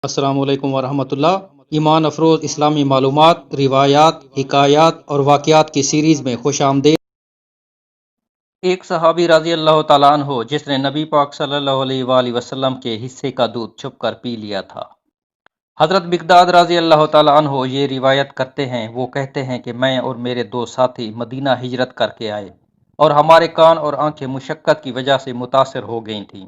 السلام علیکم ورحمۃ اللہ۔ ایمان افروز اسلامی معلومات، روایات، حکایات اور واقعات کی سیریز میں خوش آمدید۔ ایک صحابی رضی اللہ تعالیٰ عنہ جس نے نبی پاک صلی اللہ علیہ وآلہ وسلم کے حصے کا دودھ چھپ کر پی لیا تھا۔ حضرت مقداد رضی اللہ تعالیٰ عنہ یہ روایت کرتے ہیں، وہ کہتے ہیں کہ میں اور میرے دو ساتھی مدینہ ہجرت کر کے آئے اور ہمارے کان اور آنکھیں مشقت کی وجہ سے متاثر ہو گئی تھیں۔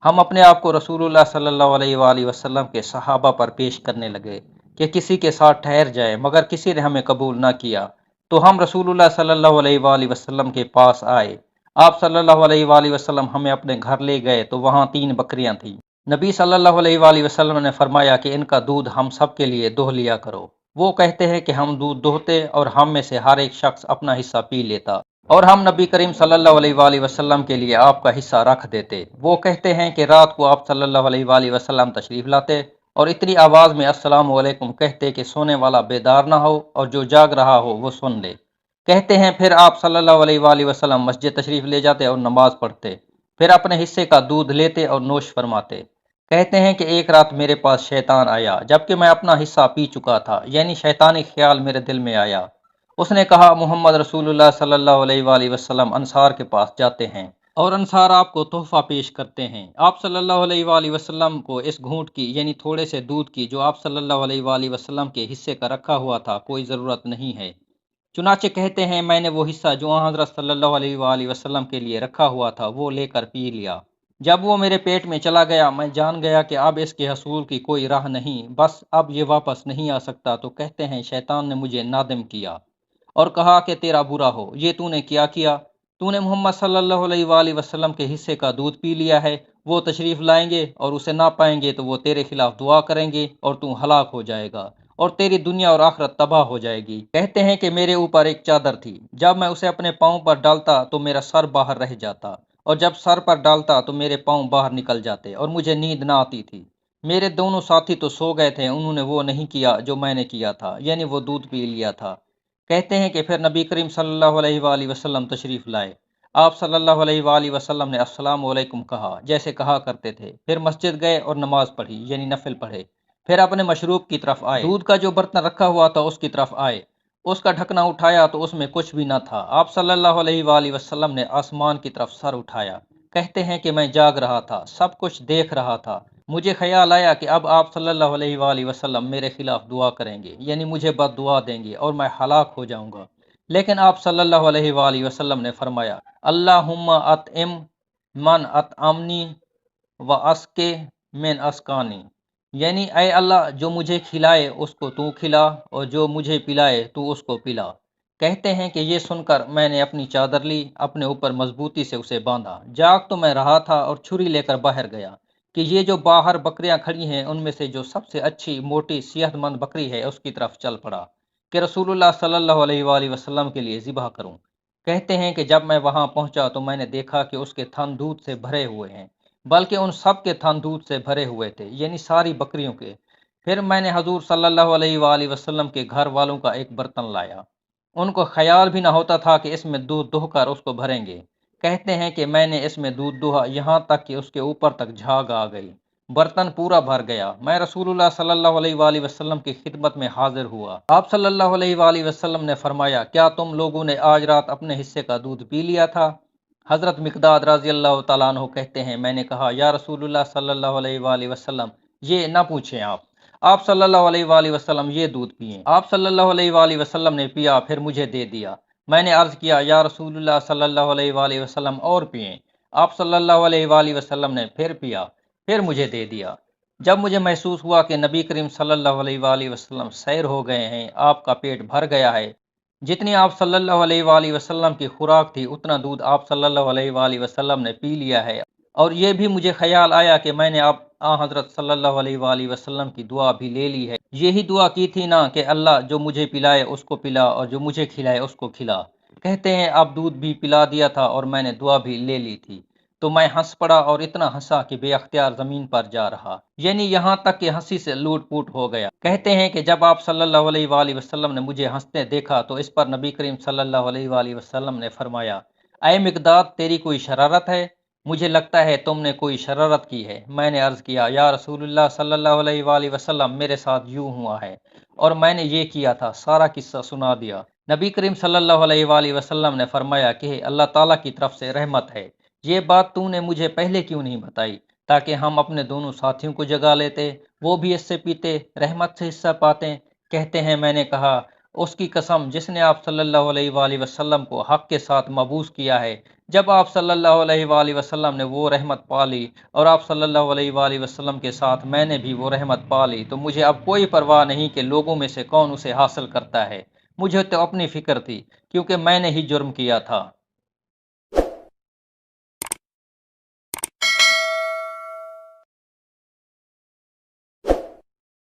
ہم اپنے آپ کو رسول اللہ صلی اللہ علیہ وآلہ وسلم کے صحابہ پر پیش کرنے لگے کہ کسی کے ساتھ ٹھہر جائے، مگر کسی نے ہمیں قبول نہ کیا۔ تو ہم رسول اللہ صلی اللہ علیہ وآلہ وسلم کے پاس آئے۔ آپ صلی اللہ علیہ وآلہ وسلم ہمیں اپنے گھر لے گئے تو وہاں 3 بکریاں تھیں۔ نبی صلی اللہ علیہ وآلہ وسلم نے فرمایا کہ ان کا دودھ ہم سب کے لیے دوہ لیا کرو۔ وہ کہتے ہیں کہ ہم دودھ دوہتے اور ہم میں سے ہر ایک شخص اپنا حصہ پی لیتا، اور ہم نبی کریم صلی اللہ علیہ وآلہ وسلم کے لیے آپ کا حصہ رکھ دیتے۔ وہ کہتے ہیں کہ رات کو آپ صلی اللہ علیہ وآلہ وسلم تشریف لاتے اور اتنی آواز میں السلام علیکم کہتے کہ سونے والا بیدار نہ ہو اور جو جاگ رہا ہو وہ سن لے۔ کہتے ہیں پھر آپ صلی اللہ علیہ وآلہ وسلم مسجد تشریف لے جاتے اور نماز پڑھتے، پھر اپنے حصے کا دودھ لیتے اور نوش فرماتے۔ کہتے ہیں کہ ایک رات میرے پاس شیطان آیا جبکہ میں اپنا حصہ پی چکا تھا، یعنی شیطانی خیال میرے دل میں آیا۔ اس نے کہا محمد رسول اللہ صلی اللہ علیہ وآلہ وسلم انصار کے پاس جاتے ہیں اور انصار آپ کو تحفہ پیش کرتے ہیں۔ آپ صلی اللہ علیہ وآلہ وسلم کو اس گھونٹ کی، یعنی تھوڑے سے دودھ کی جو آپ صلی اللہ علیہ وآلہ وسلم کے حصے کا رکھا ہوا تھا، کوئی ضرورت نہیں ہے۔ چنانچہ کہتے ہیں میں نے وہ حصہ جو حضرت صلی اللہ علیہ وآلہ وسلم کے لیے رکھا ہوا تھا وہ لے کر پی لیا۔ جب وہ میرے پیٹ میں چلا گیا میں جان گیا کہ اب اس کے حصول کی کوئی راہ نہیں، بس اب یہ واپس نہیں آ سکتا۔ تو کہتے ہیں شیطان نے مجھے نادم کیا اور کہا کہ تیرا برا ہو، یہ تو نے کیا کیا؟ تو نے محمد صلی اللہ علیہ وآلہ وسلم کے حصے کا دودھ پی لیا ہے۔ وہ تشریف لائیں گے اور اسے نہ پائیں گے تو وہ تیرے خلاف دعا کریں گے اور تو ہلاک ہو جائے گا اور تیری دنیا اور آخرت تباہ ہو جائے گی۔ کہتے ہیں کہ میرے اوپر ایک چادر تھی، جب میں اسے اپنے پاؤں پر ڈالتا تو میرا سر باہر رہ جاتا، اور جب سر پر ڈالتا تو میرے پاؤں باہر نکل جاتے اور مجھے نیند نہ آتی تھی۔ میرے دونوں ساتھی تو سو گئے تھے، انہوں نے وہ نہیں کیا جو میں نے کیا تھا، یعنی وہ دودھ پی لیا تھا۔ کہتے ہیں کہ پھر نبی کریم صلی اللہ علیہ وآلہ وسلم تشریف لائے۔ آپ صلی اللہ علیہ وآلہ وسلم نے السلام علیکم کہا جیسے کہا کرتے تھے، پھر مسجد گئے اور نماز پڑھی، یعنی نفل پڑھے، پھر اپنے مشروب کی طرف آئے، دودھ کا جو برتن رکھا ہوا تھا اس کی طرف آئے، اس کا ڈھکنا اٹھایا تو اس میں کچھ بھی نہ تھا۔ آپ صلی اللہ علیہ وآلہ وسلم نے آسمان کی طرف سر اٹھایا۔ کہتے ہیں کہ میں جاگ رہا تھا، سب کچھ دیکھ رہا تھا۔ مجھے خیال آیا کہ اب آپ صلی اللہ علیہ وآلہ وسلم میرے خلاف دعا کریں گے، یعنی مجھے بد دعا دیں گے اور میں ہلاک ہو جاؤں گا۔ لیکن آپ صلی اللہ علیہ وآلہ وسلم نے فرمایا اللہم اطعم من اطعمنی و اسقِ من اسقانی، یعنی اے اللہ جو مجھے کھلائے اس کو تو کھلا اور جو مجھے پلائے تو اس کو پلا۔ کہتے ہیں کہ یہ سن کر میں نے اپنی چادر لی، اپنے اوپر مضبوطی سے اسے باندھا، جاگ تو میں رہا تھا اور چھری لے کر باہر گیا کہ یہ جو باہر بکریاں کھڑی ہیں ان میں سے جو سب سے اچھی موٹی صحت مند بکری ہے اس کی طرف چل پڑا کہ رسول اللہ صلی اللہ علیہ وآلہ وسلم کے لیے ذبح کروں۔ کہتے ہیں کہ جب میں وہاں پہنچا تو میں نے دیکھا کہ اس کے تھن دودھ سے بھرے ہوئے ہیں، بلکہ ان سب کے تھن دودھ سے بھرے ہوئے تھے، یعنی ساری بکریوں کے۔ پھر میں نے حضور صلی اللہ علیہ وآلہ وسلم کے گھر والوں کا ایک برتن لایا، ان کو خیال بھی نہ ہوتا تھا کہ اس میں دودھ دوہ کر اس کو بھریں گے۔ کہتے ہیں کہ میں نے اس میں دودھ دوہا یہاں تک کہ اس کے اوپر تک جھاگ آ گئی، برتن پورا بھر گیا۔ میں رسول اللہ صلی اللہ علیہ وآلہ وسلم کی خدمت میں حاضر ہوا۔ آپ صلی اللہ علیہ وآلہ وسلم نے فرمایا کیا تم لوگوں نے آج رات اپنے حصے کا دودھ پی لیا تھا؟ حضرت مقداد رضی اللہ تعالیٰ عنہ کہتے ہیں میں نے کہا یا رسول اللہ صلی اللہ علیہ وآلہ وسلم یہ نہ پوچھیں، آپ صلی اللہ علیہ وآلہ وسلم یہ دودھ پئیں۔ آپ صلی اللہ علیہ وآلہ وسلم نے پیا، پھر مجھے دے دیا۔ میں نے عرض کیا یا رسول اللہ صلی اللہ علیہ وآلہ وسلم اور پئیں۔ آپ صلی اللہ علیہ وآلہ وسلم نے پھر پیا، پھر مجھے دے دیا۔ جب مجھے محسوس ہوا کہ نبی کریم صلی اللہ علیہ وآلہ وسلم سیر ہو گئے ہیں، آپ کا پیٹ بھر گیا ہے، جتنی آپ صلی اللہ علیہ وآلہ وسلم کی خوراک تھی اتنا دودھ آپ صلی اللہ علیہ وآلہ وسلم نے پی لیا ہے، اور یہ بھی مجھے خیال آیا کہ میں نے اب حضرت صلی اللہ علیہ وآلہ وسلم کی دعا بھی لے لی ہے۔ یہی دعا کی تھی نا کہ اللہ جو مجھے پلائے اس کو پلا اور جو مجھے کھلائے اس کو کھلا۔ کہتے ہیں اب دودھ بھی پلا دیا تھا اور میں نے دعا بھی لے لی تھی تو میں ہنس پڑا اور اتنا ہنسا کہ بے اختیار زمین پر جا رہا، یعنی یہاں تک کہ ہنسی سے لوٹ پوٹ ہو گیا۔ کہتے ہیں کہ جب آپ صلی اللہ علیہ وآلہ وسلم نے مجھے ہنستے دیکھا تو اس پر نبی کریم صلی اللہ علیہ وآلہ وسلم نے فرمایا اے مقداد تیری کوئی شرارت ہے؟ مجھے لگتا ہے تم نے کوئی شرارت کی ہے۔ میں نے عرض کیا، یا رسول اللہ صلی اللہ علیہ وآلہ وسلم، میرے ساتھ یوں ہوا ہے اور میں نے یہ کیا تھا۔ سارا قصہ سنا دیا۔ نبی کریم صلی اللہ علیہ وآلہ وسلم نے فرمایا کہ اللہ تعالیٰ کی طرف سے رحمت ہے، یہ بات تو نے مجھے پہلے کیوں نہیں بتائی تاکہ ہم اپنے دونوں ساتھیوں کو جگا لیتے، وہ بھی اس سے پیتے، رحمت سے حصہ پاتے۔ کہتے ہیں میں نے کہا، اس کی قسم جس نے آپ صلی اللہ علیہ وآلہ وسلم کو حق کے ساتھ مبعوث کیا ہے۔ جب آپ صلی اللہ علیہ وآلہ وسلم نے وہ رحمت پا لی اور آپ صلی اللہ علیہ وآلہ وسلم کے ساتھ میں نے بھی وہ رحمت پا لی، تو مجھے اب کوئی پرواہ نہیں کہ لوگوں میں سے کون اسے حاصل کرتا ہے۔ مجھے تو اپنی فکر تھی، کیونکہ میں نے ہی جرم کیا تھا۔